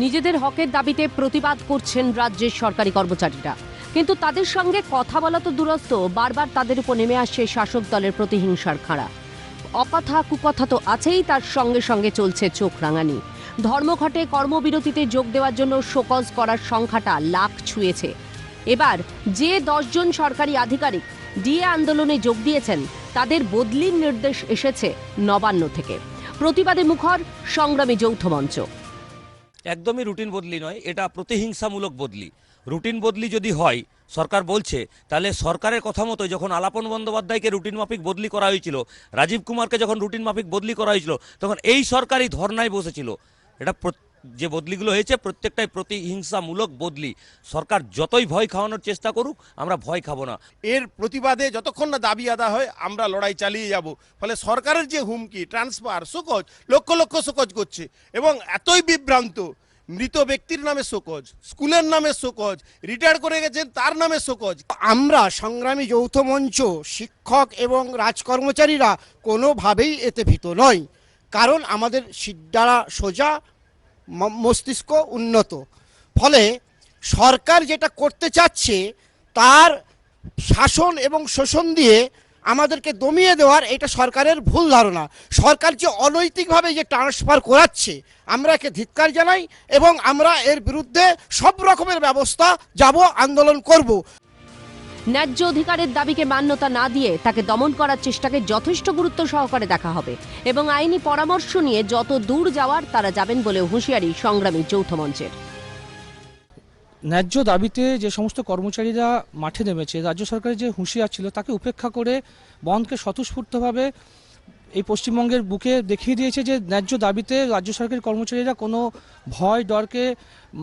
নিজেদের হকের দাবিতে প্রতিবাদ করছেন রাজ্যের সরকারি কর্মচারীরা, কিন্তু তাদের সঙ্গে কথা বলা তো দূরস্থ, বারবার তাদের উপর নেমে আসছে শাসক দলের প্রতিহিংসার খাড়া। অকথা কুকথা তো আছেই, তার সঙ্গে সঙ্গে চলছে চোখ রাঙানি। ধর্মঘটে কর্মবিরতিতে যোগ দেওয়ার জন্য শোকজ করার সংখ্যাটা লাখ ছুঁয়েছে। এবার যে 10 জন সরকারি আধিকারিক ডিএ আন্দোলনে যোগ দিয়েছেন তাদের বদলির নির্দেশ এসেছে নবান্ন থেকে। প্রতিবাদে মুখর সংগ্রামী যৌথ মঞ্চ। একদমই রুটিন বদলি নয়, এটা প্রতিহিংসামূলক বদলি। রুটিন বদলি যদি হয়, সরকার বলছে, তাহলে সরকারের কথা মতো যখন আলাপন বন্দ্যোপাধ্যায়কে রুটিন মাফিক বদলি করা হয়েছিল, রাজীব কুমারকে যখন রুটিন মাফিক বদলি করা হয়েছিল, তখন এই সরকারই ধর্নায় বসেছিল। এটা যে বদলিগুলো হয়েছে প্রত্যেকটাই প্রতিহিংসামূলক বদলি। সরকার যতই ভয় খাওয়ানোর চেষ্টা করুক, আমরা ভয় খাবো না। এর প্রতিবাদে যতক্ষণ না দাবি আদায় হয় আমরা লড়াই চালিয়ে যাব। ফলে সরকারের যে হুমকি, transfer, show cause, lakh lakh show cause করছে এবং এতই বিভ্রান্ত, মৃত ব্যক্তির নামে শোকজ, স্কুলের নামে শোকজ, রিটায়ার করে গেছেন তার নামে শোকজ। আমরা সংগ্রামী যৌথ মঞ্চ, শিক্ষক এবং রাজকর্মচারীরা কোনোভাবেই এতে ভীত নই, কারণ আমাদের সিদ্ধারা সোজা, মস্তিষ্ক উন্নত। ফলে সরকার যেটা করতে চাচ্ছে তার শাসন এবং শোষণ দিয়ে আমাদেরকে দমিয়ে দেওয়ার, এটা সরকারের ভুল ধারণা। সরকার যে অনৈতিকভাবে যে ট্রান্সফার করাচ্ছে, আমরা একে ধিক্কার জানাই এবং আমরা এর বিরুদ্ধে সব রকমের ব্যবস্থা যাব, আন্দোলন করব। ন্যায্য অধিকারের দাবিকে মান্যতা না দিয়ে তাকে দমন করার চেষ্টাকে যথেষ্ট গুরুত্ব সহকারে দেখা হবে এবং আইনি পরামর্শ নিয়ে যত দূর যাওয়ার তারা যাবেন বলে হুঁশিয়ারি সংগ্রামী যৌথ মঞ্চের। ন্যায্য দাবিতে যে সমস্ত কর্মচারীরা মাঠে নেমেছে, রাজ্য সরকারের যে হুঁশিয়ার ছিল তাকে উপেক্ষা করে বনধকে স্বতঃস্ফূর্তভাবে এই পশ্চিমবঙ্গের বুকে দেখিয়ে দিয়েছে যে ন্যায্য দাবিতে রাজ্য সরকারের কর্মচারীরা কোনো ভয় ডরকে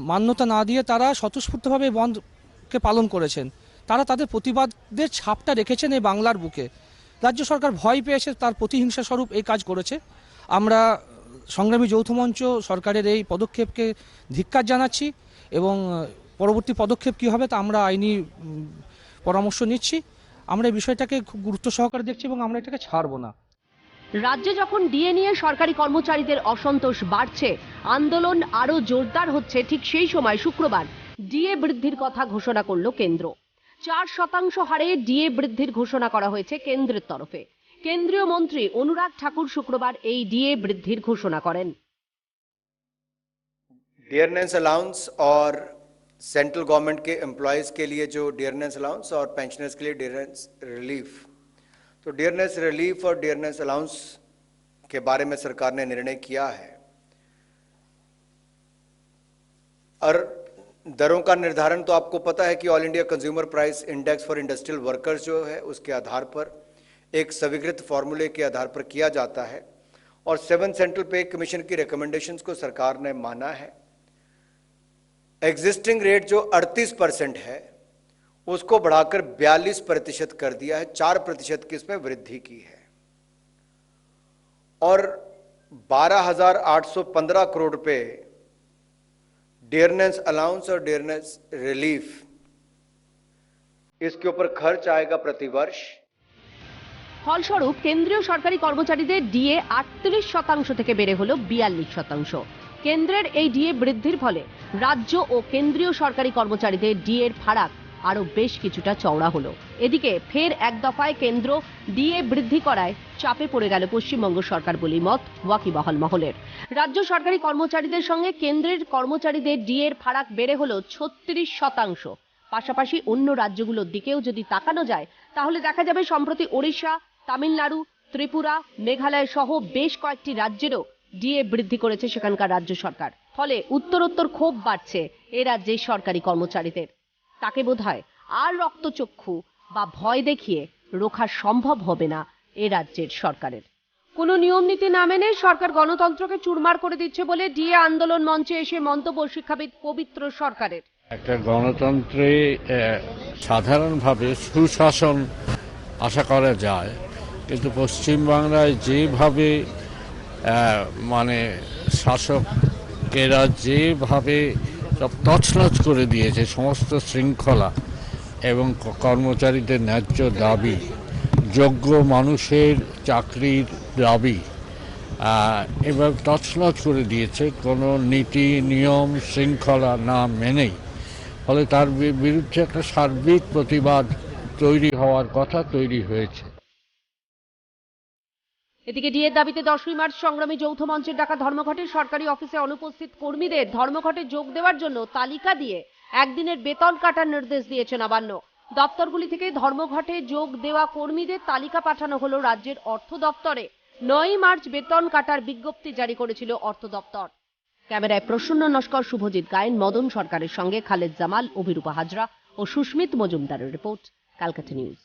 মান্যতা না দিয়ে তারা স্বতঃস্ফূর্তভাবে বনধকে পালন করেছেন। তারা তাদের প্রতিবাদের ছাপটা রেখেছেন এই বাংলার বুকে। রাজ্য সরকার ভয় পেয়েছে, তার প্রতিহিংসা স্বরূপ এই কাজ করেছে। আমরা সংগ্রামী যৌথ মঞ্চ সরকারের এই পদক্ষেপকে ধিক্কার জানাচ্ছি এবং পরবর্তী পদক্ষেপ কী হবে তা আমরা আইনি পরামর্শ নিচ্ছি। আমরা এই বিষয়টাকে খুব গুরুত্ব সহকারে দেখছি এবং আমরা এটাকে ছাড়বো না। রাজ্যে যখন ডিএ নিয়ে সরকারি কর্মচারীদের অসন্তোষ বাড়ছে, আন্দোলন আরো জোরদার হচ্ছে, ঠিক সেই সময় শুক্রবার ডিএ বৃদ্ধির কথা ঘোষণা করল কেন্দ্র। 4% হারে ডিএ বৃদ্ধির ঘোষণা করা হয়েছে কেন্দ্রের তরফে। কেন্দ্রীয় মন্ত্রী অনুরাগ ঠাকুর শুক্রবার এই ডিএ বৃদ্ধির ঘোষণা করেন। डियरनेस अलाउंस और सेंट्रल गवर्नमेंट के एम्प्लॉयज़ के लिए जो डियरनेस अलाउंस और पेंशनर्स के लिए डियरनेस रिलीफ, तो डियरनेस रिलीफ और डियरनेस अलाउंस के बारे में सरकार ने निर्णय किया है और दरों का निर्धारण तो आपको पता है कि all India consumer price index for industrial workers जो है उसके आधार पर एक स्वीकृत फॉर्मूले के आधार पर किया जाता है और 7 सेंट्रल पे कमीशन की रिकमेंडेशंस को सरकार ने माना है। एग्जिस्टिंग रेट जो 38% है उसको बढ़ाकर 42% कर दिया है, 4% की इसमें वृद्धि की है और 12,815 करोड़ रुपए डियरनेस अलाउंस और डियरनेस रिलीफ इसके ऊपर खर्च आएगा प्रतिवर्ष। ফলস্বরূপ কেন্দ্রীয় সরকারি কর্মচারীদের ডিএ 38% থেকে বেড়ে হলো 42%। কেন্দ্রের এই ডিএ বৃদ্ধির ফলে রাজ্য ও কেন্দ্রীয় সরকারি কর্মচারীদের ডিএর ফারাক আরো বেশ কিছুটা চওড়া হলো। এদিকে ফের এক দফায় কেন্দ্র ডিএ বৃদ্ধি করায় চাপে পড়ে গেল পশ্চিমবঙ্গ সরকার বলে মত ওয়াকিবহাল মহলের। রাজ্য সরকারি কর্মচারীদের সঙ্গে কেন্দ্রের কর্মচারীদের ডিএর ফারাক বেড়ে হলো 36%। পাশাপাশি অন্য রাজ্যগুলোর দিকেও যদি তাকানো যায় তাহলে দেখা যাবে সম্প্রতি ওড়িশা, তামিলনাড়ু, ত্রিপুরা, মেঘালয় সহ বেশ কয়েকটি রাজ্যেরও ডিএ বৃদ্ধি করেছে সেখানকার রাজ্য সরকার। ফলে উত্তরোত্তর ক্ষোভ বাড়ছে এ রাজ্যের সরকারি কর্মচারীদের। তাকে বোধহয় আর রক্তচক্ষু বা ভয় দেখিয়ে রোখা সম্ভব হবে না এ রাজ্যের সরকারের। কোনো নিয়ম নীতি না মেনে সরকার গণতন্ত্রকে চুরমার করে দিচ্ছে বলে ডিএ আন্দোলন মঞ্চে এসে মন্তব্য শিক্ষাবিদ পবিত্র সরকারের। একটা গণতন্ত্রে সাধারণভাবে সুশাসন আশা করা যায়, কিন্তু পশ্চিমবাংলায় যেভাবে মানে শাসকেরা যেভাবে সব তছনছ করে দিয়েছে সমস্ত শৃঙ্খলা এবং কর্মচারীদের ন্যায্য দাবি, যোগ্য মানুষের চাকরির দাবি, এবার তছনছ করে দিয়েছে কোনো নীতি নিয়ম শৃঙ্খলা না মেনেই। ফলে তার বিরুদ্ধে একটা সার্বিক প্রতিবাদ তৈরি হওয়ার কথা তৈরি হয়েছে। এদিকে ডিএর দাবিতে 10ই মার্চ সংগ্রামী যৌথ মঞ্চের ডাকা ধর্মঘটের সরকারি অফিসে অনুপস্থিত কর্মীদের ধর্মঘটে যোগ দেওয়ার জন্য তালিকা দিয়ে একদিনের বেতন কাটার নির্দেশ দিয়েছে নবান্ন। দপ্তরগুলি থেকে ধর্মঘটে যোগ দেওয়া কর্মীদের তালিকা পাঠানো হলো রাজ্যের অর্থ দপ্তরে। 9ই মার্চ বেতন কাটার বিজ্ঞপ্তি জারি করেছিল অর্থ দপ্তর। ক্যামেরায় প্রসন্ন নস্কর, শুভজিৎ গায়েন, মদন সরকারের সঙ্গে খালেদ জামাল, অভিরূপা হাজরা ও সুস্মিত মজুমদারের রিপোর্ট, ক্যালকাটা নিউজ।